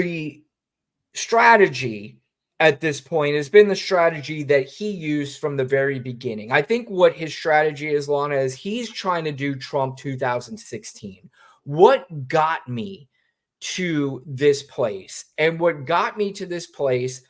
the strategy at this point has been the strategy that he used from the very beginning. I think what his strategy is, Lana, is he's trying to do Trump 2016. What got me to this place? And what got me to this place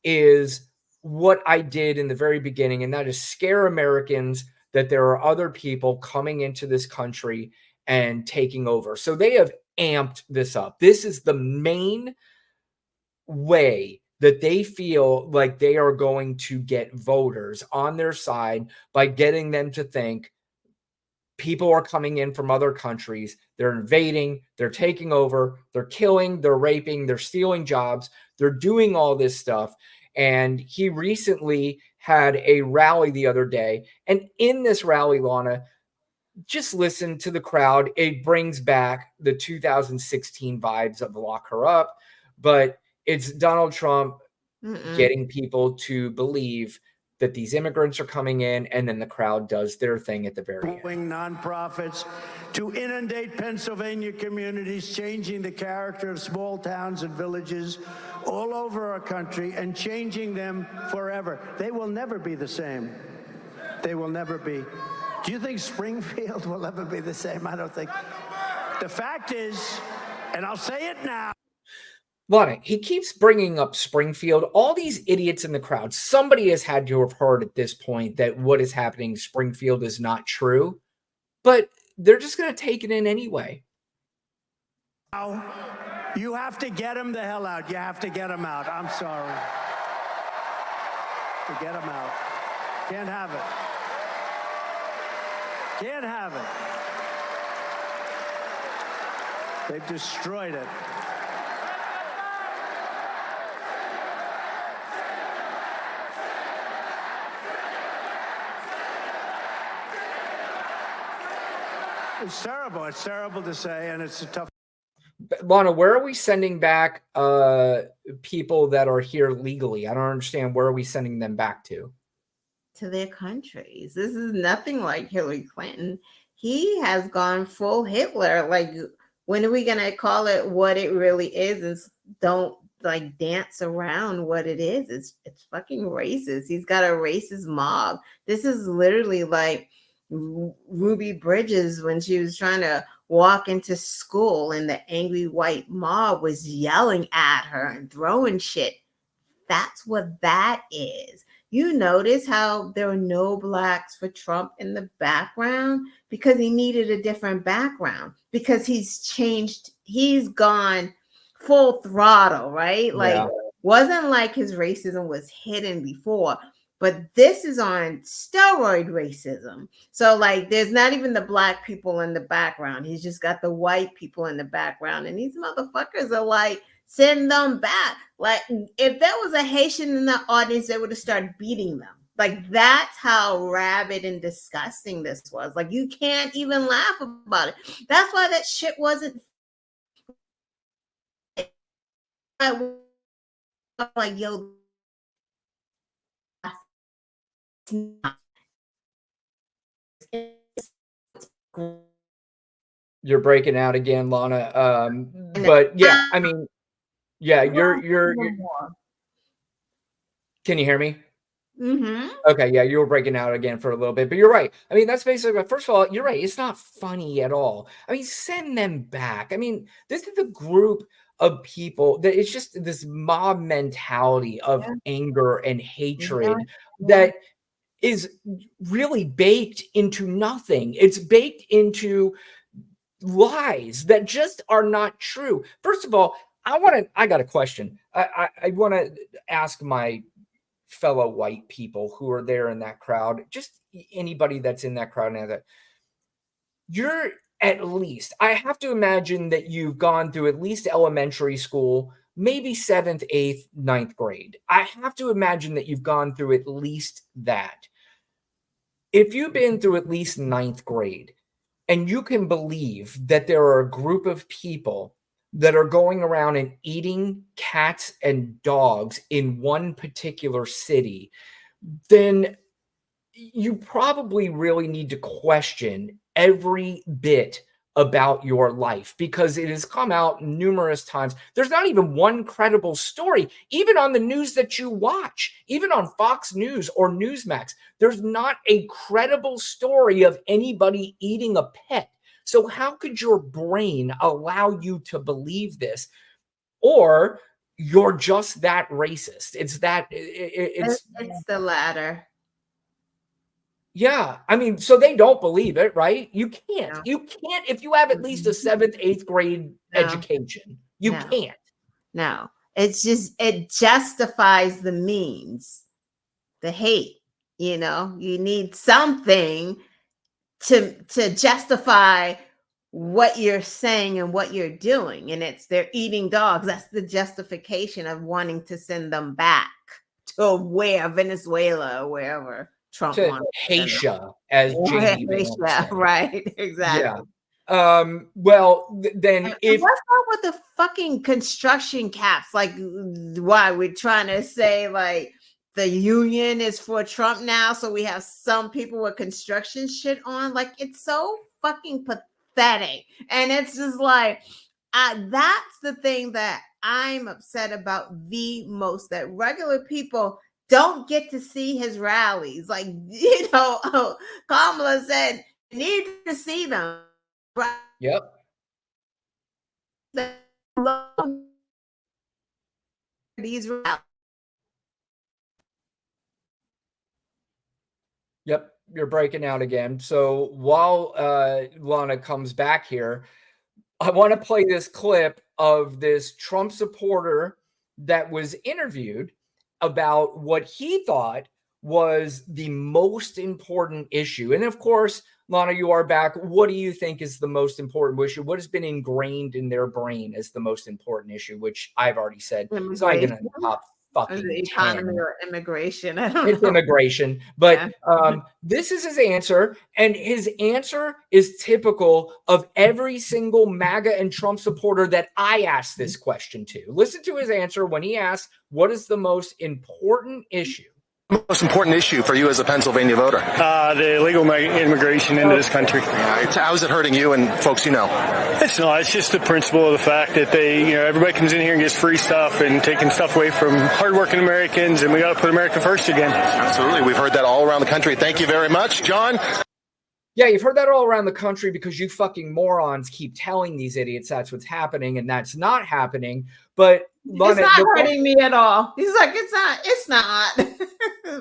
is what I did in the very beginning, and that is scare Americans that there are other people coming into this country and taking over. So they have amped this up. This is the main way that they feel like they are going to get voters on their side by getting them to think people are coming in from other countries. They're invading, they're taking over, they're killing, they're raping, they're stealing jobs, they're doing all this stuff. And he recently had a rally the other day. And in this rally, Lana, just listen to the crowd. It brings back the 2016 vibes of Lock Her Up, but it's Donald Trump getting people to believe that these immigrants are coming in, and then the crowd does their thing at the very end. Nonprofits to inundate Pennsylvania communities, changing the character of small towns and villages all over our country and changing them forever. They will never be the same. They will never be. Do you think Springfield will ever be the same? I don't think. The fact is, and I'll say it now. Lana, he keeps bringing up Springfield. All these idiots in the crowd, somebody has had to have heard at this point that what is happening in Springfield is not true, but they're just going to take it in anyway. You have to get him the hell out. You have to get him out. I'm sorry. To get him out. Can't have it. Can't have it. They've destroyed it. It's terrible. It's terrible to say, and it's a tough. Lana, where are we sending back people that are here legally? I don't understand. Where are we sending them back to? To their countries. This is nothing like Hillary Clinton. He has gone full Hitler. Like, when are we going to call it what it really is? And don't like dance around what it is. It's fucking racist. He's got a racist mob. This is literally like Ruby Bridges when she was trying to walk into school and the angry white mob was yelling at her and throwing shit. That's what that is. You notice how there were no blacks for Trump in the background because he needed a different background, because he's changed. He's gone full throttle, right? Yeah. Like, wasn't like his racism was hidden before. But this is on steroid racism. So, like, there's not even the black people in the background. He's just got the white people in the background. And these motherfuckers are like, send them back. Like, if there was a Haitian in the audience, they would have started beating them. Like, that's how rabid and disgusting this was. Like, you can't even laugh about it. That's why that shit wasn't like, yo, you're breaking out again, Lana. But yeah, I mean, yeah, you're can you hear me? Mm-hmm. Okay, yeah, you were breaking out again for a little bit, but you're right. I mean, that's basically, first of all, you're right. It's not funny at all. I mean, send them back. I mean, this is a group of people that it's just this mob mentality of anger and hatred that is really baked into nothing. It's baked into lies that just are not true. First of all, I got a question. I want to ask my fellow white people who are there in that crowd, just anybody that's in that crowd now, that you're at least, I have to imagine that you've gone through at least elementary school, maybe 7th, 8th, 9th grade. I have to imagine that you've gone through at least that. If you've been through at least 9th grade and you can believe that there are a group of people that are going around and eating cats and dogs in one particular city, then you probably really need to question every bit about your life, because it has come out numerous times. There's not even one credible story, even on the news that you watch, even on Fox News or Newsmax. There's not a credible story of anybody eating a pet. So how could your brain allow you to believe this? Or you're just that racist. It's that It's the latter. yeah. I mean, so they don't believe it, right? You can't. No. You can't if you have at least a 7th, 8th grade No. education. You No. can't. No. It's just, it justifies the means, the hate. You know, you need something to justify what you're saying and what you're doing. And it's they're eating dogs. That's the justification of wanting to send them back to where, Venezuela or wherever Trump To wants Haitian, as JD Vance yeah, said. right. Exactly. Yeah. Well, then And if what's up with the fucking construction caps? Like, why we're trying to say like the union is for Trump now, so we have some people with construction shit on? Like, it's so fucking pathetic, and it's just like, that's the thing that I'm upset about the most. That regular people don't get to see his rallies. Like, you know, Kamala said, you need to see them. Right? yep. These rallies. Yep, you're breaking out again. So while Lana comes back here, I want to play this clip of this Trump supporter that was interviewed about what he thought was the most important issue. And of course, Lana, you are back. What do you think is the most important issue? What has been ingrained in their brain as the most important issue, which I've already said is not even in the top fucking the economy 10. or immigration. I don't It's know. immigration. But Yeah. this is his answer. And his answer is typical of every single MAGA and Trump supporter that I asked this question to. Listen to his answer when he asks, what is the most important issue? Most important issue for you as a Pennsylvania voter? The illegal immigration into this country. How is it hurting you and folks you know? It's not. It's just the principle of the fact that everybody comes in here and gets free stuff and taking stuff away from hardworking Americans, and we got to put America first again. Absolutely. We've heard that all around the country. Thank you very much. John? Yeah, you've heard that all around the country because you fucking morons keep telling these idiots that's what's happening, and that's not happening. But It's not hurting me at all. He's like, it's not.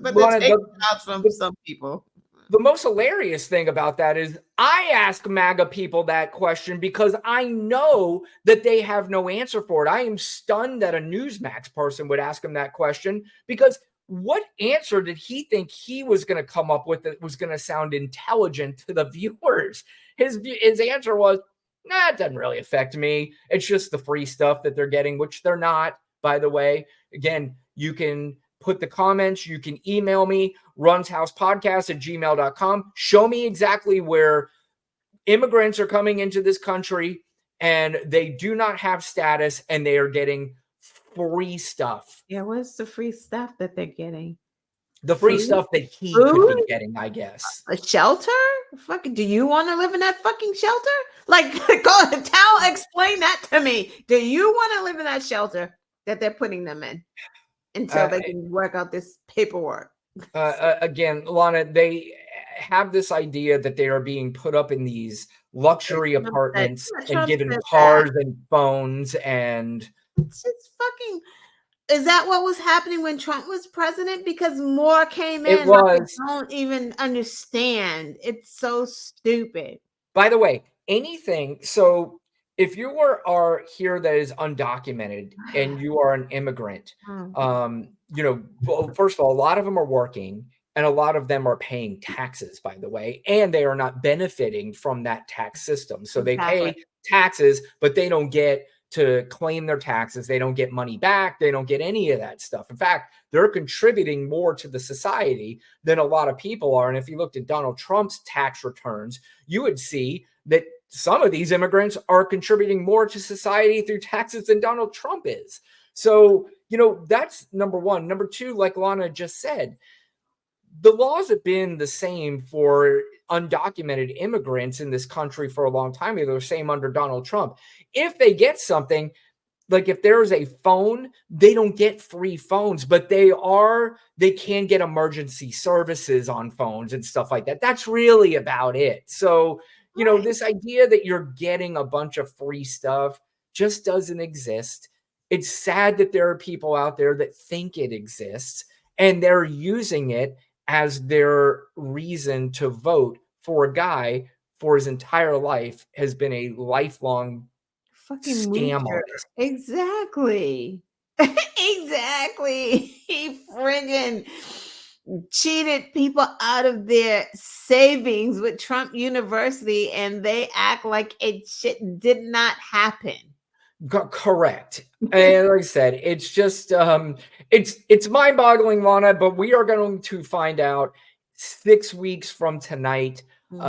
But they're taking out from some people. The most hilarious thing about that is I ask MAGA people that question because I know that they have no answer for it. I am stunned that a Newsmax person would ask him that question, because what answer did he think he was going to come up with that was going to sound intelligent to the viewers? His answer was, nah, it doesn't really affect me. It's just the free stuff that they're getting, which they're not, by the way. Again, you can put the comments, you can email me, runshousepodcast@gmail.com. Show me exactly where immigrants are coming into this country and they do not have status and they are getting free stuff. Yeah, what's the free stuff that they're getting? The free stuff that he could be getting, I guess. A shelter? Fucking, do you want to live in that fucking shelter? Like, explain that to me. Do you want to live in that shelter that they're putting them in until they can work out this paperwork? Again, Lana, they have this idea that they are being put up in these luxury apartments and given cars and phones, and it's just fucking. Is that what was happening when Trump was president? Because more came in. It was. I don't even understand. It's so stupid. By the way, anything. So if you are here that is undocumented and you are an immigrant, first of all, a lot of them are working and a lot of them are paying taxes, by the way, and they are not benefiting from that tax system. So they pay taxes, but they don't get to claim their taxes. They don't get money back. They don't get any of that stuff. In fact, they're contributing more to the society than a lot of people are. And if you looked at Donald Trump's tax returns, you would see that some of these immigrants are contributing more to society through taxes than Donald Trump is. So, that's number one. Number two, like Lana just said, the laws have been the same for undocumented immigrants in this country for a long time. They're the same under Donald Trump. If they get something, like if there's a phone, they don't get free phones, but they can get emergency services on phones and stuff like that. That's really about it. So, Right. this idea that you're getting a bunch of free stuff just doesn't exist. It's sad that there are people out there that think it exists and they're using it as their reason to vote for a guy for his entire life has been a lifelong Fucking scam moocher. artist. Exactly. Exactly. He friggin' cheated people out of their savings with Trump University, and they act like it shit did not happen. Correct. And like I said, it's just it's mind-boggling, Lana, but we are going to find out 6 weeks from tonight. Mhm.